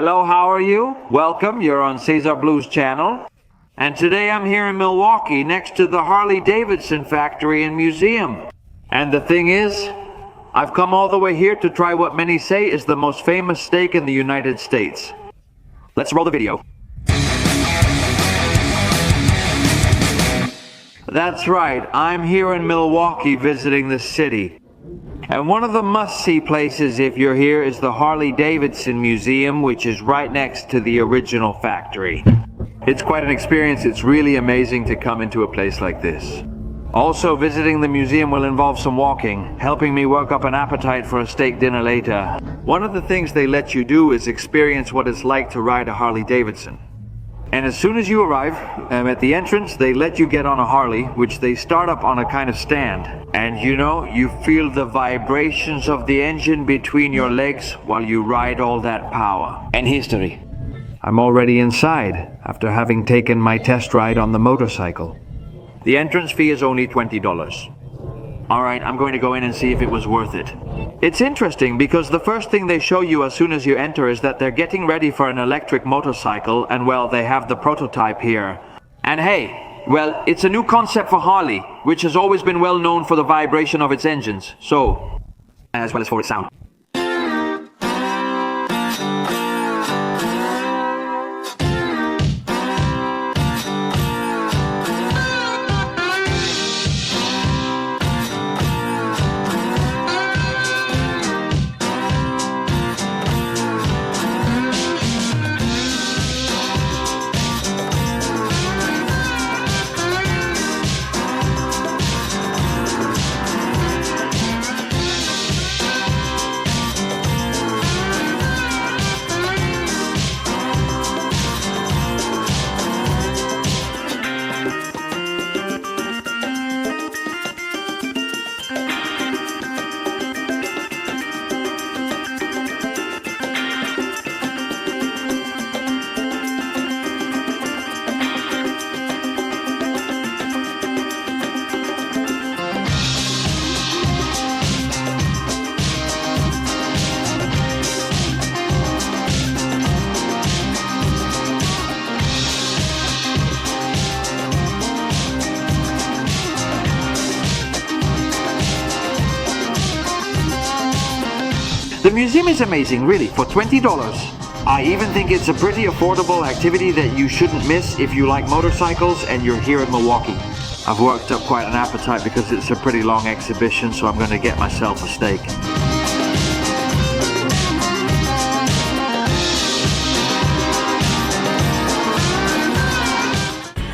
Hello, how are you? Welcome, you're on Cesar Blues channel. And today I'm here in Milwaukee next to the Harley-Davidson factory and museum. And the thing is, I've come all the way here to try what many say is the most famous steak in the United States. Let's roll the video. That's right, I'm here in Milwaukee visiting the city. And one of the must-see places if you're here is the Harley-Davidson Museum, which is right next to the original factory. It's quite an experience. It's really amazing to come into a place like this. Also, visiting the museum will involve some walking, helping me work up an appetite for a steak dinner later. One of the things they let you do is experience what it's like to ride a Harley-Davidson. And as soon as you arrive, at the entrance, they let you get on a Harley, which they start up on a kind of stand. And you know, you feel the vibrations of the engine between your legs while you ride all that power. And history. I'm already inside, after having taken my test ride on the motorcycle. The entrance fee is only $20. Alright, I'm going to go in and see if it was worth it. It's interesting because the first thing they show you as soon as you enter is that they're getting ready for an electric motorcycle, and well, they have the prototype here. And hey, well, it's a new concept for Harley, which has always been well known for the vibration of its engines, so, as well as for its sound. The museum is amazing, really, for $20. I even think it's a pretty affordable activity that you shouldn't miss if you like motorcycles and you're here in Milwaukee. I've worked up quite an appetite because it's a pretty long exhibition, so I'm going to get myself a steak.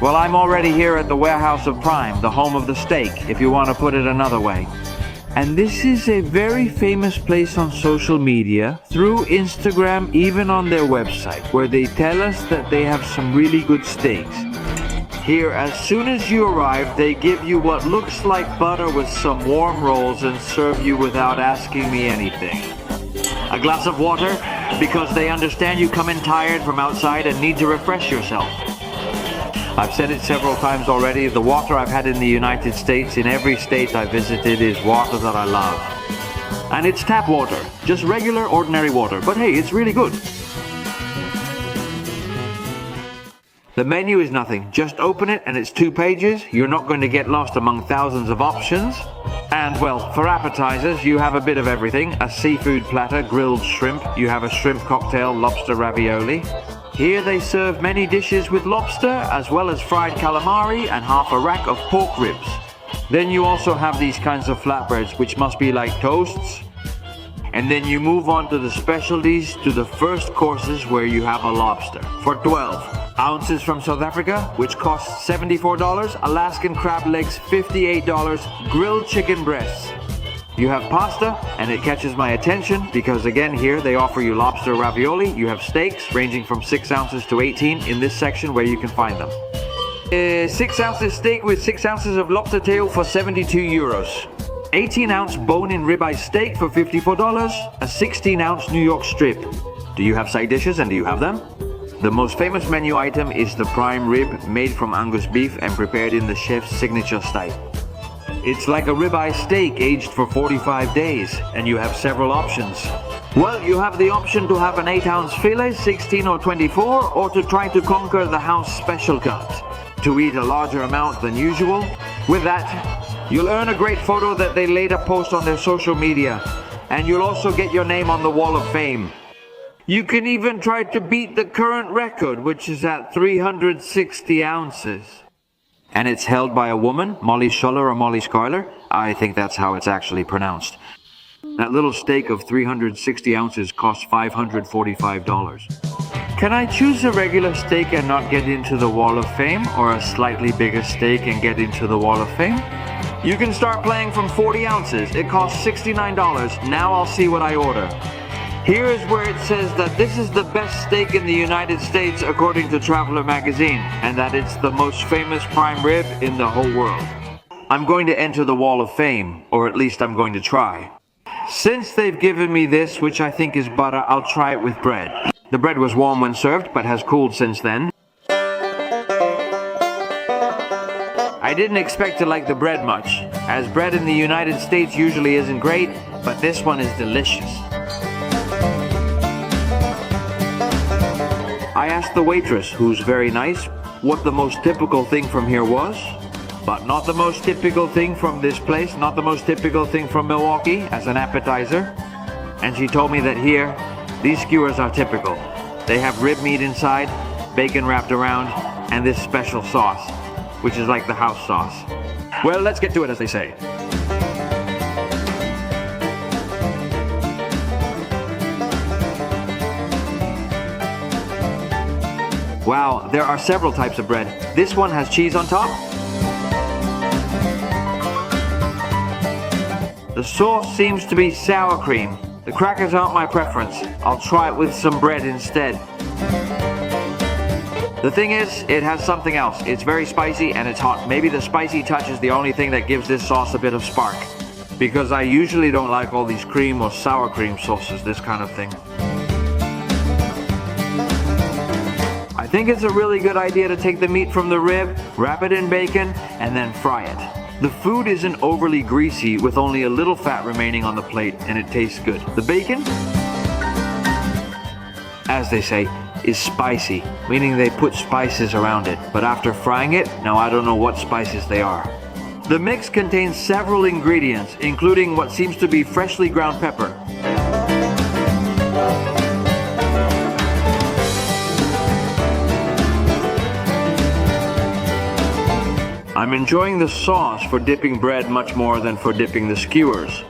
Well, I'm already here at the Warehouse of Prime, the home of the steak, if you want to put it another way. And this is a very famous place on social media, through Instagram, even on their website, where they tell us that they have some really good steaks. Here, as soon as you arrive, they give you what looks like butter with some warm rolls and serve you without asking me anything. A glass of water, because they understand you come in tired from outside and need to refresh yourself. I've said it several times already, the water I've had in the United States, in every state I visited, is water that I love. And it's tap water, just regular, ordinary water, but hey, it's really good. The menu is nothing, just open it and it's 2 pages, you're not going to get lost among thousands of options. And well, for appetizers, you have a bit of everything, a seafood platter, grilled shrimp, you have a shrimp cocktail, lobster ravioli. Here they serve many dishes with lobster, as well as fried calamari and half a rack of pork ribs. Then you also have these kinds of flatbreads, which must be like toasts. And then you move on to the specialties, to the first courses where you have a lobster. For 12 ounces from South Africa, which costs $74, Alaskan crab legs $58, grilled chicken breasts. You have pasta, and it catches my attention because again here they offer you lobster ravioli. You have steaks ranging from 6 ounces to 18 in this section where you can find them. 6 ounces steak with 6 ounces of lobster tail for €72. 18-ounce bone-in ribeye steak for $54. A 16-ounce New York strip. Do you have side dishes, and do you have them? The most famous menu item is the prime rib, made from Angus beef and prepared in the chef's signature style. It's like a ribeye steak aged for 45 days, and you have several options. Well, you have the option to have an 8-ounce filet, 16 or 24, or to try to conquer the house special cut, to eat a larger amount than usual. With that, you'll earn a great photo that they later post on their social media, and you'll also get your name on the Wall of Fame. You can even try to beat the current record, which is at 360 ounces. And it's held by a woman, Molly Schuller or Molly Schuyler. I think that's how it's actually pronounced. That little steak of 360 ounces costs $545. Can I choose a regular steak and not get into the Wall of Fame, or a slightly bigger steak and get into the Wall of Fame? You can start playing from 40 ounces. It costs $69. Now I'll see what I order. Here is where it says that this is the best steak in the United States according to Traveler magazine, and that it's the most famous prime rib in the whole world. I'm going to enter the Wall of Fame, or at least I'm going to try. Since they've given me this, which I think is butter, I'll try it with bread. The bread was warm when served, but has cooled since then. I didn't expect to like the bread much, as bread in the United States usually isn't great, but this one is delicious. I asked the waitress, who's very nice, what the most typical thing from here was, but not the most typical thing from this place, not the most typical thing from Milwaukee as an appetizer. And she told me that here, these skewers are typical. They have rib meat inside, bacon wrapped around, and this special sauce, which is like the house sauce. Well, let's get to it, as they say. Wow, there are several types of bread. This one has cheese on top. The sauce seems to be sour cream. The crackers aren't my preference. I'll try it with some bread instead. The thing is, it has something else. It's very spicy and it's hot. Maybe the spicy touch is the only thing that gives this sauce a bit of spark, because I usually don't like all these cream or sour cream sauces, this kind of thing. I think it's a really good idea to take the meat from the rib, wrap it in bacon, and then fry it. The food isn't overly greasy, with only a little fat remaining on the plate, and it tastes good. The bacon, as they say, is spicy, meaning they put spices around it. But after frying it, now I don't know what spices they are. The mix contains several ingredients, including what seems to be freshly ground pepper. I'm enjoying the sauce for dipping bread much more than for dipping the skewers.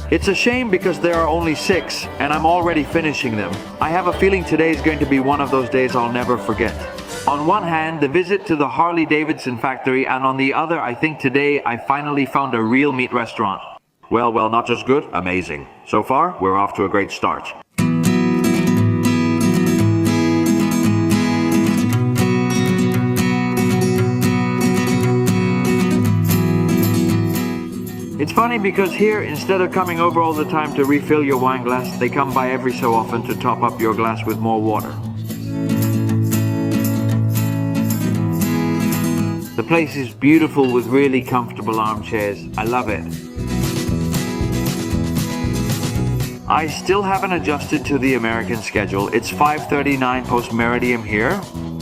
It's a shame because there are only 6, and I'm already finishing them. I have a feeling today is going to be one of those days I'll never forget. On one hand, the visit to the Harley-Davidson factory, and on the other, I think today I finally found a real meat restaurant. Well, not just good, amazing. So far, we're off to a great start. It's funny because here, instead of coming over all the time to refill your wine glass, they come by every so often to top up your glass with more water. The place is beautiful with really comfortable armchairs. I love it. I still haven't adjusted to the American schedule. It's 5:39 post-meridium here.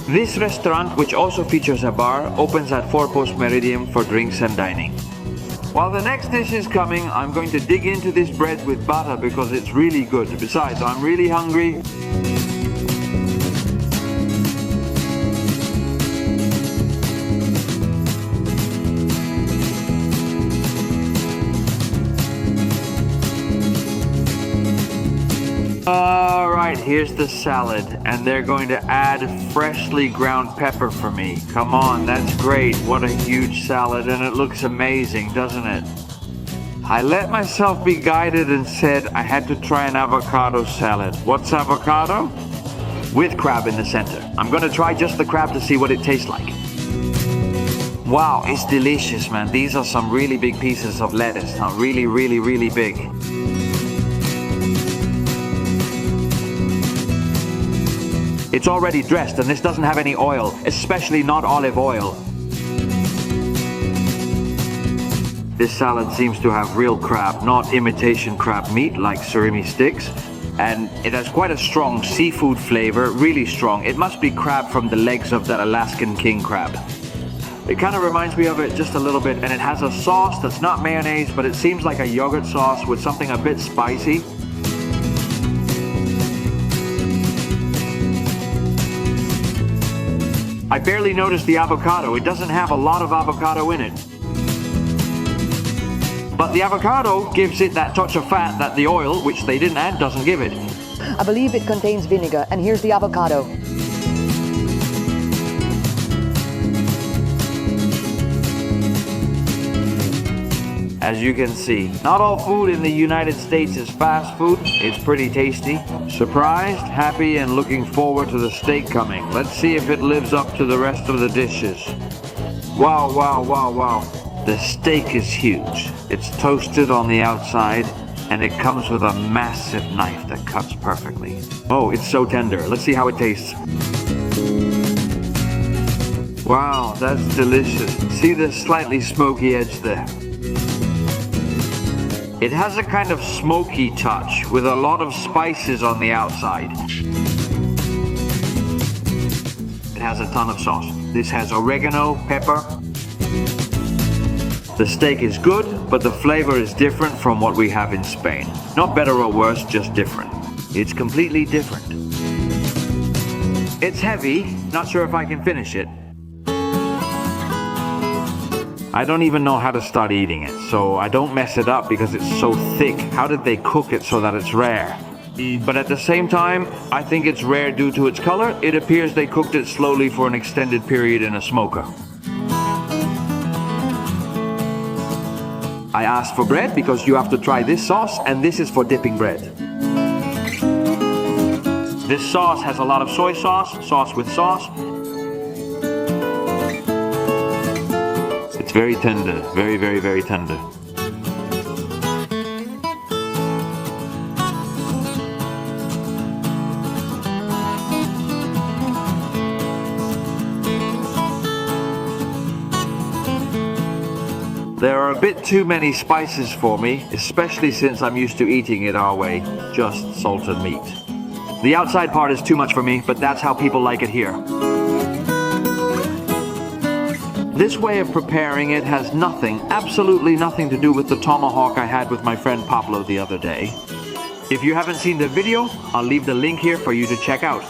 This restaurant, which also features a bar, opens at 4 post-meridium for drinks and dining. While the next dish is coming, I'm going to dig into this bread with butter because it's really good. Besides, I'm really hungry. Alright, here's the salad, and they're going to add freshly ground pepper for me. Come on, that's great. What a huge salad, and it looks amazing, doesn't it? I let myself be guided and said I had to try an avocado salad. What's avocado? With crab in the center. I'm gonna try just the crab to see what it tastes like. Wow, it's delicious, man. These are some really big pieces of lettuce. Really, really, really big. It's already dressed, and this doesn't have any oil, especially not olive oil. This salad seems to have real crab, not imitation crab meat like surimi sticks. And it has quite a strong seafood flavor, really strong. It must be crab from the legs of that Alaskan king crab. It kind of reminds me of it just a little bit, and it has a sauce that's not mayonnaise, but it seems like a yogurt sauce with something a bit spicy. I barely noticed the avocado. It doesn't have a lot of avocado in it. But the avocado gives it that touch of fat that the oil, which they didn't add, doesn't give it. I believe it contains vinegar, and here's the avocado. As you can see, not all food in the United States is fast food. It's pretty tasty. Surprised, happy, and looking forward to the steak coming. Let's see if it lives up to the rest of the dishes. Wow, wow, wow, wow. The steak is huge. It's toasted on the outside, and it comes with a massive knife that cuts perfectly. Oh, it's so tender. Let's see how it tastes. Wow, that's delicious. See the slightly smoky edge there? It has a kind of smoky touch with a lot of spices on the outside. It has a ton of sauce. This has oregano, pepper. The steak is good, but the flavor is different from what we have in Spain. Not better or worse, just different. It's completely different. It's heavy, not sure if I can finish it. I don't even know how to start eating it, so I don't mess it up because it's so thick. How did they cook it so that it's rare? But at the same time, I think it's rare due to its color. It appears they cooked it slowly for an extended period in a smoker. I asked for bread because you have to try this sauce, and this is for dipping bread. This sauce has a lot of soy sauce, sauce with sauce. It's very tender, very, very, very tender. There are a bit too many spices for me, especially since I'm used to eating it our way, just salted meat. The outside part is too much for me, but that's how people like it here. This way of preparing it has nothing, absolutely nothing to do with the tomahawk I had with my friend Pablo the other day. If you haven't seen the video, I'll leave the link here for you to check out.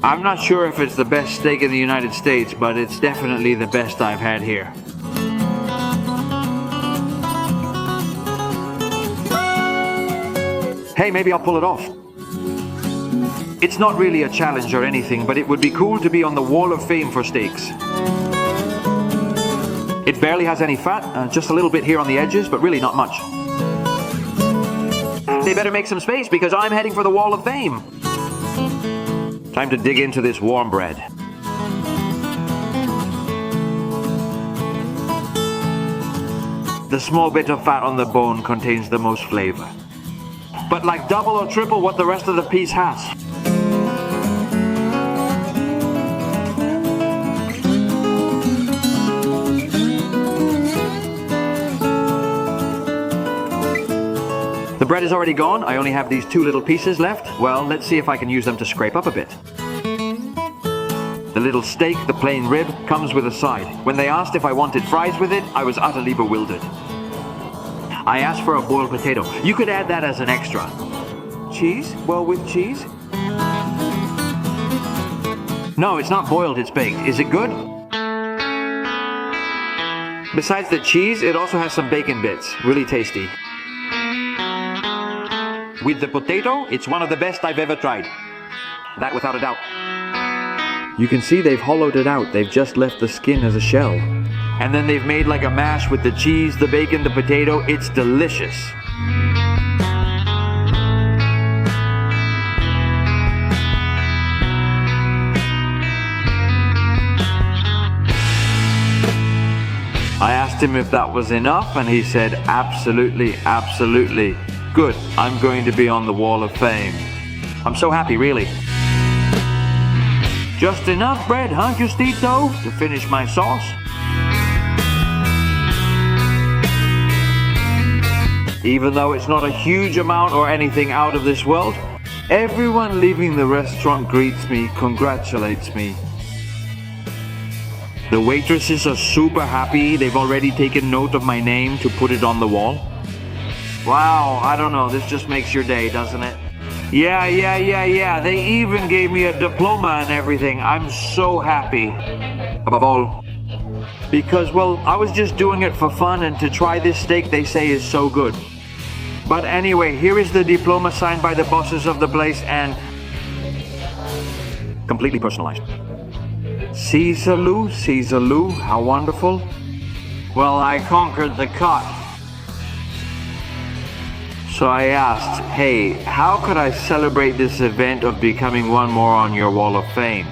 I'm not sure if it's the best steak in the United States, but it's definitely the best I've had here. Hey, maybe I'll pull it off. It's not really a challenge or anything, but it would be cool to be on the Wall of Fame for steaks. It barely has any fat, just a little bit here on the edges, but really not much. They better make some space because I'm heading for the Wall of Fame. Time to dig into this warm bread. The small bit of fat on the bone contains the most flavor. But like double or triple what the rest of the piece has. The bread is already gone. I only have these two little pieces left. Well, let's see if I can use them to scrape up a bit. The little steak, the plain rib, comes with a side. When they asked if I wanted fries with it, I was utterly bewildered. I asked for a boiled potato. You could add that as an extra. Cheese? Well, with cheese? No, it's not boiled, it's baked. Is it good? Besides the cheese, it also has some bacon bits. Really tasty. With the potato, it's one of the best I've ever tried. That without a doubt. You can see they've hollowed it out. They've just left the skin as a shell. And then they've made like a mash with the cheese, the bacon, the potato. It's delicious. I asked him if that was enough, and he said, absolutely, absolutely. Good, I'm going to be on the Wall of Fame. I'm so happy, really. Just enough bread, huh, Justito, to finish my sauce? Even though it's not a huge amount or anything out of this world, everyone leaving the restaurant greets me, congratulates me. The waitresses are super happy. They've already taken note of my name to put it on the wall. Wow, I don't know, this just makes your day, doesn't it? Yeah. They even gave me a diploma and everything. I'm so happy. Above all, because, well, I was just doing it for fun and to try this steak they say is so good. But anyway, here is the diploma signed by the bosses of the place and completely personalized. Caesar Lou, how wonderful. Well, I conquered the cut. So I asked, hey, how could I celebrate this event of becoming one more on your wall of fame?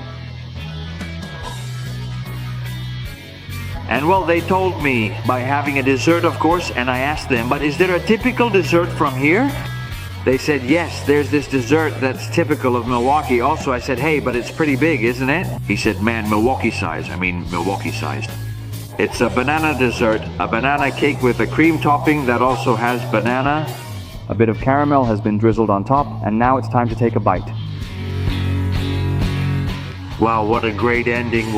And well, they told me by having a dessert, of course, and I asked them, but is there a typical dessert from here? They said, yes, there's this dessert that's typical of Milwaukee. Also, I said, hey, but it's pretty big, isn't it? He said, man, Milwaukee sized. It's a banana dessert, a banana cake with a cream topping that also has banana. A bit of caramel has been drizzled on top, and now it's time to take a bite. Wow, what a great ending,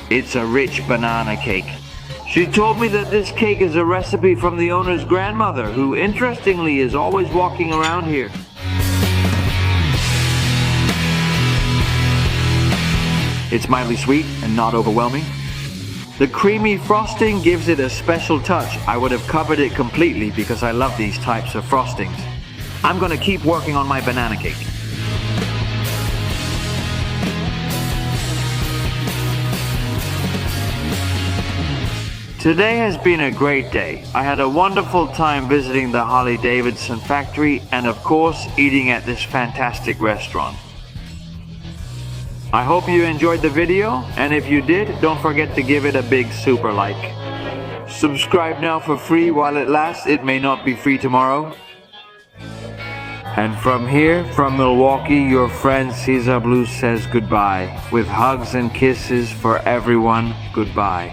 It's a rich banana cake. She told me that this cake is a recipe from the owner's grandmother, who interestingly is always walking around here. It's mildly sweet and not overwhelming. The creamy frosting gives it a special touch. I would have covered it completely because I love these types of frostings. I'm gonna keep working on my banana cake. Today has been a great day. I had a wonderful time visiting the Harley-Davidson factory and of course eating at this fantastic restaurant. I hope you enjoyed the video, and if you did, don't forget to give it a big super like. Subscribe now for free while it lasts. It may not be free tomorrow. And from here, from Milwaukee, your friend Caesar Blue says goodbye. With hugs and kisses for everyone, goodbye.